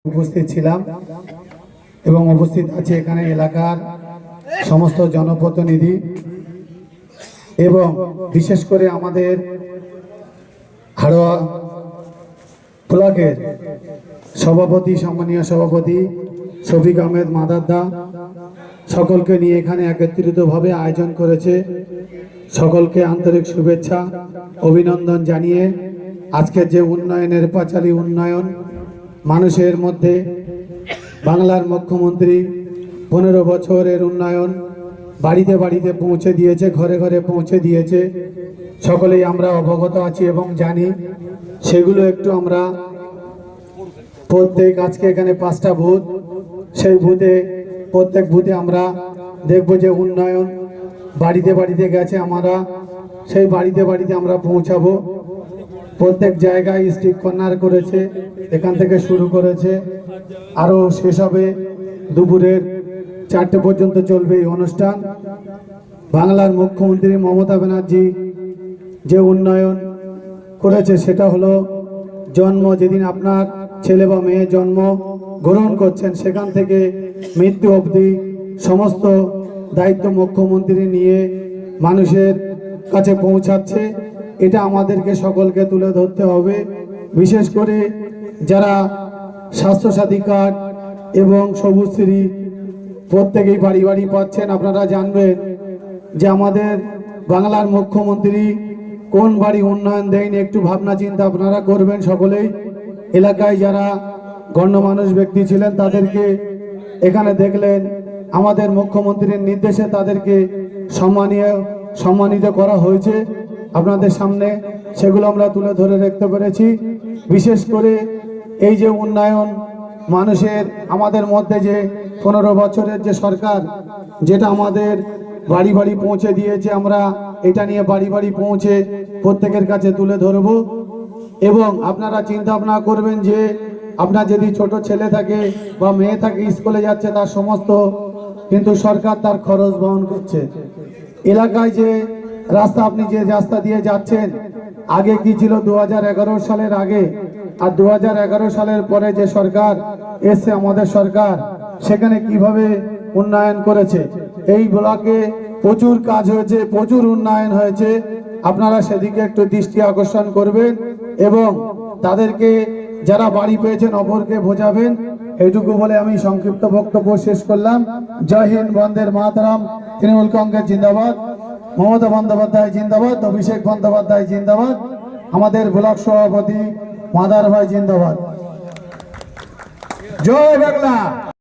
উপস্থিত ছিলাম এবং উপস্থিত আছে এখানে এলাকার সমস্ত জনপ্রতিনিধি এবং বিশেষ করে আমাদের হাড়োয়া ব্লকের সভাপতি, সম্মানীয় সভাপতি শফিক আহমেদ মাদারদা সকলকে নিয়ে এখানে একত্রিতভাবে আয়োজন করেছে। সকলকে আন্তরিক শুভেচ্ছা অভিনন্দন জানিয়ে আজকের যে উন্নয়নের পাঁচালী উন্নয়ন মানুষের মধ্যে বাংলার মুখ্যমন্ত্রী 15 বছরের উন্নয়ন বাড়িতে বাড়িতে পৌঁছে দিয়েছে, ঘরে ঘরে পৌঁছে দিয়েছে। সকলেই আমরা অবগত আছি এবং জানি। সেগুলো একটু আমরা প্রত্যেক আজকে এখানে 5টা বুথ, সেই বুথে প্রত্যেক বুথে আমরা দেখব যে উন্নয়ন বাড়িতে বাড়িতে গেছে। আমরা সেই বাড়িতে বাড়িতে আমরা পৌঁছাবো। প্রত্যেক জায়গায় স্ট্রিট কর্নার করেছে, এখান থেকে শুরু করেছে, আরও শেষ হবে দুপুরের 4টে পর্যন্ত চলবে এই অনুষ্ঠান। বাংলার মুখ্যমন্ত্রী মমতা ব্যানার্জি যে উন্নয়ন করেছে সেটা হলো জন্ম, যেদিন আপনার ছেলে বা মেয়ে জন্ম গ্রহণ করছেন সেখান থেকে মৃত্যু অবধি সমস্ত দায়িত্ব মুখ্যমন্ত্রী নিয়ে মানুষের কাছে পৌঁছাচ্ছে। এটা আমাদেরকে সকলকে তুলে ধরতে হবে। বিশেষ করে যারা স্বাস্থ্যসাথী কার্ড এবং সবুজশ্রী প্রত্যেকেই বাড়ি বাড়ি পাচ্ছেন, আপনারা জানবেন যে আমাদের বাংলার মুখ্যমন্ত্রী কোন বাড়ি উন্নয়ন দেয়নি। একটু ভাবনা চিন্তা আপনারা করবেন সকলেই। এলাকায় যারা গণ্যমান্য ব্যক্তি ছিলেন তাদেরকে এখানে দেখলেন, আমাদের মুখ্যমন্ত্রীর নির্দেশে তাদেরকে সম্মানিত করা হয়েছে আপনাদের সামনে। সেগুলো আমরা তুলে ধরে রাখতে পেরেছি। বিশেষ করে এই যে উন্নয়ন মানুষের আমাদের মধ্যে যে 15 বছরের যে সরকার যেটা আমাদের বাড়ি বাড়ি পৌঁছে দিয়েছে, আমরা এটা নিয়ে বাড়ি বাড়ি পৌঁছে প্রত্যেকের কাছে তুলে ধরব। এবং আপনারা চিন্তা ভাবনা করবেন যে আপনার যদি ছোট ছেলে থাকে বা মেয়ে থাকে স্কুলে যাচ্ছে, তার সমস্ত কিন্তু সরকার তার খরচ বহন করছে। এলাকায় যে রাস্তা, আপনি যে রাস্তা দিয়ে যাচ্ছেন, আগে কি ছিল 2011 সালের আগে আর 2011 সালের পরে যে সরকার এসে আমাদের সরকার সেখানে কিভাবে উন্নয়ন করেছে। এই ব্লকে প্রচুর কাজ হয়েছে, প্রচুর উন্নয়ন হয়েছে। আপনারা সেদিকে একটু দৃষ্টি আকর্ষণ করবেন এবং তাদেরকে যারা বাড়ি পেয়েছেন অপরকে বোঝাবেন। এইটুকু বলে আমি সংক্ষিপ্ত বক্তব্য শেষ করলাম। জয় হিন্দ, বন্দে মাতরম। তৃণমূল কংগ্রেস জিন্দাবাদ, মমতা বন্দ্যোপাধ্যায় জিন্দাবাদ, অভিষেক বন্দ্যোপাধ্যায় জিন্দাবাদ, আমাদের ব্লক সভাপতি মাদার ভাই জিন্দাবাদ। জয় বাংলা।